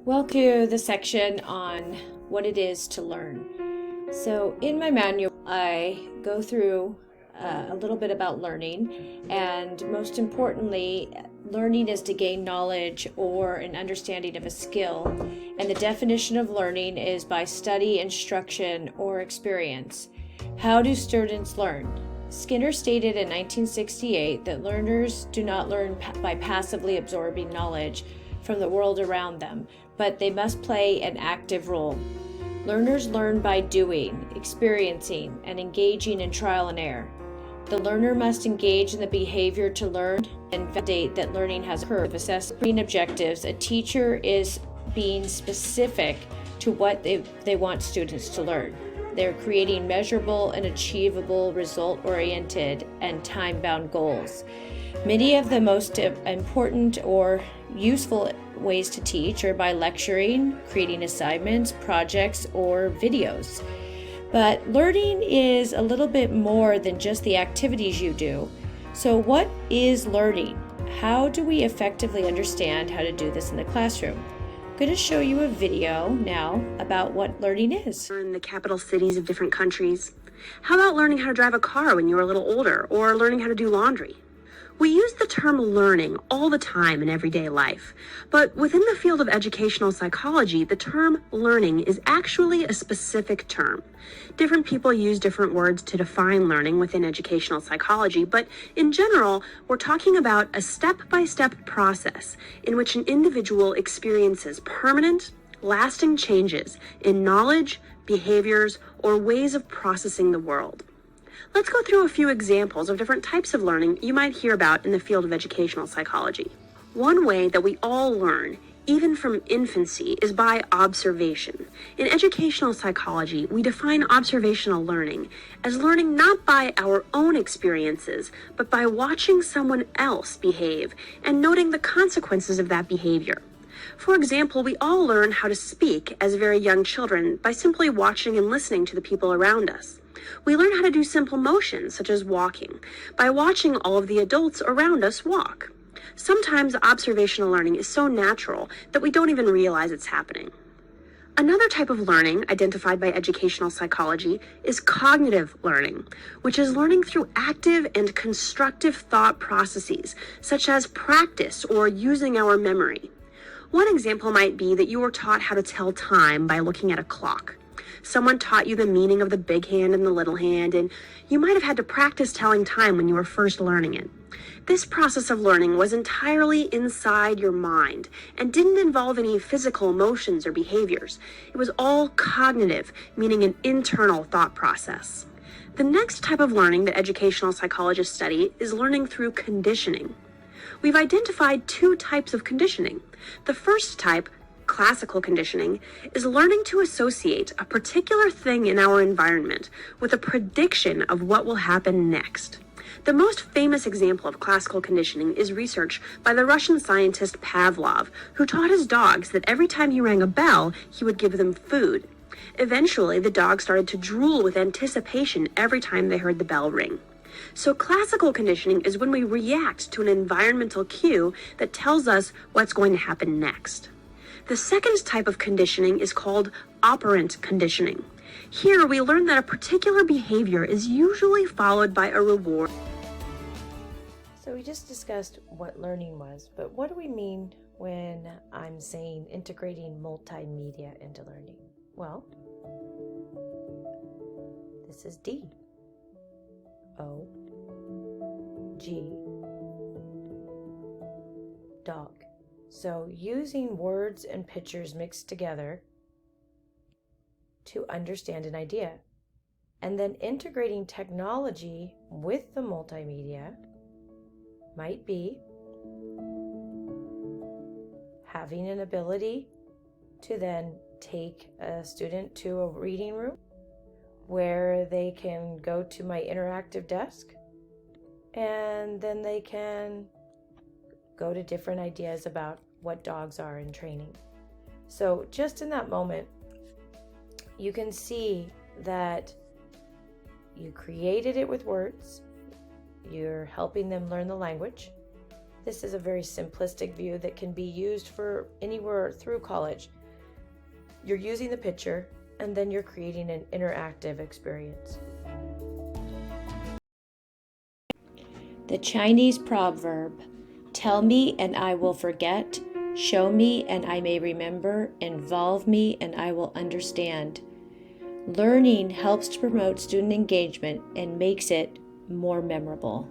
Welcome to the section on what it is to learn. So in my manual, I go through a little bit about learning, and most importantly, learning is to gain knowledge or an understanding of a skill, and the definition of learning is by study, instruction, or experience. How do students learn? Skinner stated in 1968 that learners do not learn by passively absorbing knowledge from the world around them, but they must play an active role. Learners learn by doing, experiencing, and engaging in trial and error. The learner must engage in the behavior to learn and validate that learning has occurred. Assessing objectives, a teacher is being specific to what they want students to learn. They're creating measurable and achievable, result-oriented, and time-bound goals. Many of the most important or useful ways to teach are by lecturing, creating assignments, projects, or videos. But learning is a little bit more than just the activities you do. So what is learning? How do we effectively understand how to do this in the classroom? I'm going to show you a video now about what learning is. In the capital cities of different countries. How about learning how to drive a car when you were a little older, or learning how to do laundry? We use the term learning all the time in everyday life, but within the field of educational psychology, the term learning is actually a specific term. Different people use different words to define learning within educational psychology, but in general, we're talking about a step-by-step process in which an individual experiences permanent, lasting changes in knowledge, behaviors, or ways of processing the world. Let's go through a few examples of different types of learning you might hear about in the field of educational psychology. One way that we all learn, even from infancy, is by observation. In educational psychology, we define observational learning as learning not by our own experiences, but by watching someone else behave and noting the consequences of that behavior. For example, we all learn how to speak as very young children by simply watching and listening to the people around us. We learn how to do simple motions, such as walking, by watching all of the adults around us walk. Sometimes observational learning is so natural that we don't even realize it's happening. Another type of learning identified by educational psychology is cognitive learning, which is learning through active and constructive thought processes, such as practice or using our memory. One example might be that you were taught how to tell time by looking at a clock. Someone taught you the meaning of the big hand and the little hand, and you might have had to practice telling time when you were first learning it. This process of learning was entirely inside your mind and didn't involve any physical motions or behaviors. It was all cognitive, meaning an internal thought process. The next type of learning that educational psychologists study is learning through conditioning. We've identified two types of conditioning. The first type, classical conditioning, is learning to associate a particular thing in our environment with a prediction of what will happen next. The most famous example of classical conditioning is research by the Russian scientist Pavlov, who taught his dogs that every time he rang a bell, he would give them food. Eventually, the dogs started to drool with anticipation every time they heard the bell ring. So classical conditioning is when we react to an environmental cue that tells us what's going to happen next. The second type of conditioning is called operant conditioning. Here we learn that a particular behavior is usually followed by a reward. So we just discussed what learning was, but what do we mean when I'm saying integrating multimedia into learning? Well, this is D. O. G. Dog. So using words and pictures mixed together to understand an idea, and then integrating technology with the multimedia might be having an ability to then take a student to a reading room where they can go to my interactive desk, and then they can go to different ideas about what dogs are in training. So just in that moment, you can see that you created it with words, you're helping them learn the language. This is a very simplistic view that can be used for anywhere through college. you're using the picture, and then you're creating an interactive experience. The Chinese proverb, "Tell me and I will forget, show me and I may remember, involve me and I will understand." Learning helps to promote student engagement and makes it more memorable.